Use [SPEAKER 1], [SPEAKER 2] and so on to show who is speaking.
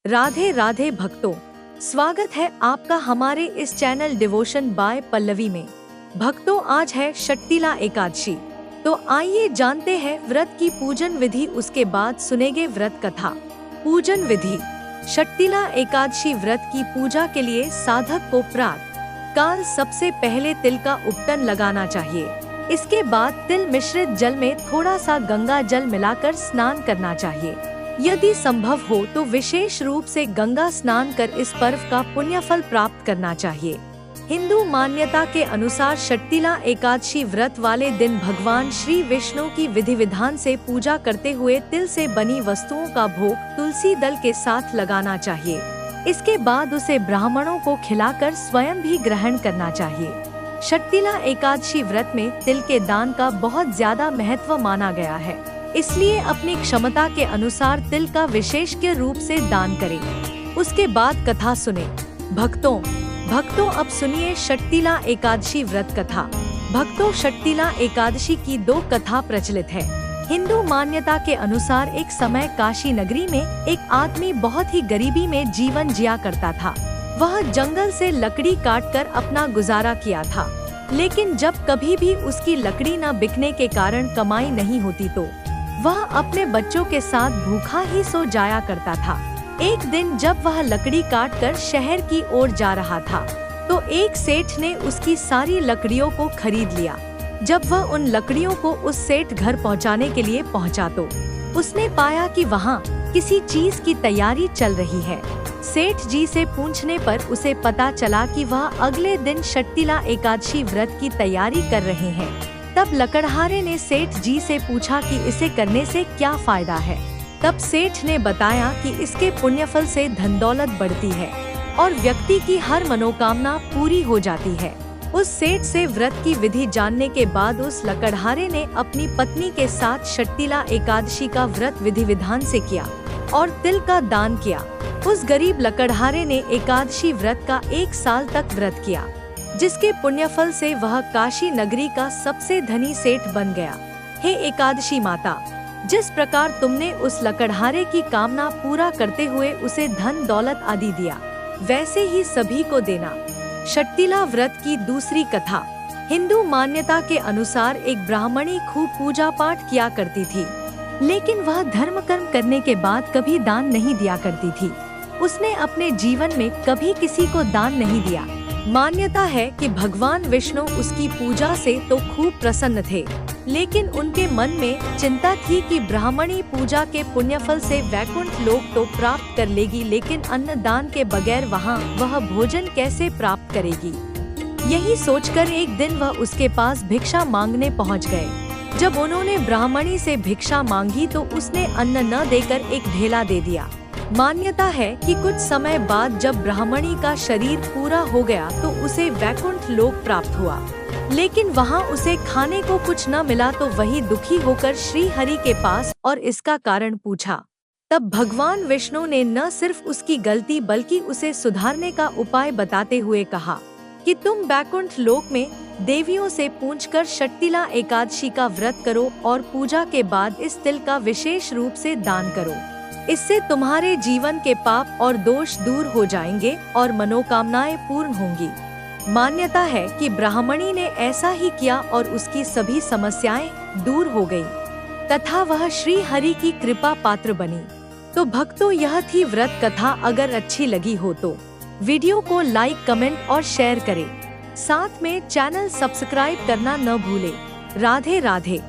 [SPEAKER 1] राधे राधे भक्तों, स्वागत है आपका हमारे इस चैनल डिवोशन बाय पल्लवी में। भक्तों, आज है षट्तिला एकादशी, तो आइए जानते हैं व्रत की पूजन विधि, उसके बाद सुनेंगे व्रत कथा। पूजन विधि। षट्तिला एकादशी व्रत की पूजा के लिए साधक को प्रातः काल सबसे पहले तिल का उपटन लगाना चाहिए। इसके बाद तिल मिश्रित जल में थोड़ा सा गंगा जल मिलाकर स्नान करना चाहिए। यदि संभव हो तो विशेष रूप से गंगा स्नान कर इस पर्व का पुण्यफल प्राप्त करना चाहिए। हिंदू मान्यता के अनुसार षट्तिला एकादशी व्रत वाले दिन भगवान श्री विष्णु की विधि विधान से पूजा करते हुए तिल से बनी वस्तुओं का भोग तुलसी दल के साथ लगाना चाहिए। इसके बाद उसे ब्राह्मणों को खिलाकर स्वयं भी ग्रहण करना चाहिए। षट्तिला एकादशी व्रत में तिल के दान का बहुत ज्यादा महत्व माना गया है, इसलिए अपनी क्षमता के अनुसार तिल का विशेष के रूप से दान करें। उसके बाद कथा सुने। भक्तों अब सुनिए षट्तिला एकादशी व्रत कथा। भक्तों, षट्तिला एकादशी की दो कथा प्रचलित है। हिंदू मान्यता के अनुसार एक समय काशी नगरी में एक आदमी बहुत ही गरीबी में जीवन जिया करता था। वह जंगल से लकड़ी काटकर अपना गुजारा किया था, लेकिन जब कभी भी उसकी लकड़ी न बिकने के कारण कमाई नहीं होती तो वह अपने बच्चों के साथ भूखा ही सो जाया करता था। एक दिन जब वह लकड़ी काटकर शहर की ओर जा रहा था तो एक सेठ ने उसकी सारी लकड़ियों को खरीद लिया। जब वह उन लकड़ियों को उस सेठ घर पहुंचाने के लिए पहुंचा तो उसने पाया कि वहां किसी चीज की तैयारी चल रही है। सेठ जी से पूछने पर उसे पता चला कि वह अगले दिन षट्तिला एकादशी व्रत की तैयारी कर रहे हैं। तब लकड़हारे ने सेठ जी से पूछा कि इसे करने से क्या फायदा है। तब सेठ ने बताया कि इसके पुण्यफल से धन दौलत बढ़ती है और व्यक्ति की हर मनोकामना पूरी हो जाती है। उस सेठ से व्रत की विधि जानने के बाद उस लकड़हारे ने अपनी पत्नी के साथ षट्तिला एकादशी का व्रत विधि विधान से किया और तिल का दान किया। उस गरीब लकड़हारे ने एकादशी व्रत का 1 साल तक व्रत किया, जिसके पुण्यफल से वह काशी नगरी का सबसे धनी सेठ बन गया। हे एकादशी माता, जिस प्रकार तुमने उस लकड़हारे की कामना पूरा करते हुए उसे धन दौलत आदि दिया, वैसे ही सभी को देना। षट्तिला व्रत की दूसरी कथा। हिंदू मान्यता के अनुसार एक ब्राह्मणी खूब पूजा पाठ किया करती थी, लेकिन वह धर्म कर्म करने के बाद कभी दान नहीं दिया करती थी। उसने अपने जीवन में कभी किसी को दान नहीं दिया। मान्यता है कि भगवान विष्णु उसकी पूजा से तो खूब प्रसन्न थे, लेकिन उनके मन में चिंता थी कि ब्राह्मणी पूजा के पुण्यफल से वैकुंठ लोक तो प्राप्त कर लेगी, लेकिन अन्न दान के बगैर वहाँ वह भोजन कैसे प्राप्त करेगी। यही सोचकर एक दिन वह उसके पास भिक्षा मांगने पहुँच गए। जब उन्होंने ब्राह्मणी से भिक्षा मांगी तो उसने अन्न न देकर एक ढेला दे दिया। मान्यता है कि कुछ समय बाद जब ब्राह्मणी का शरीर पूरा हो गया तो उसे वैकुंठ लोक प्राप्त हुआ, लेकिन वहां उसे खाने को कुछ न मिला तो वही दुखी होकर श्री हरि के पास और इसका कारण पूछा। तब भगवान विष्णु ने न सिर्फ उसकी गलती बल्कि उसे सुधारने का उपाय बताते हुए कहा कि तुम वैकुंठ लोक में देवियों से पूछकर षट्तिला एकादशी का व्रत करो और पूजा के बाद इस तिल का विशेष रूप से दान करो। इससे तुम्हारे जीवन के पाप और दोष दूर हो जाएंगे और मनोकामनाएं पूर्ण होंगी। मान्यता है कि ब्राह्मणी ने ऐसा ही किया और उसकी सभी समस्याएं दूर हो गईं, तथा वह श्री हरि की कृपा पात्र बनी। तो भक्तों, यह थी व्रत कथा। अगर अच्छी लगी हो तो वीडियो को लाइक, कमेंट और शेयर करें। साथ में चैनल सब्सक्राइब करना न भूलें। राधे राधे।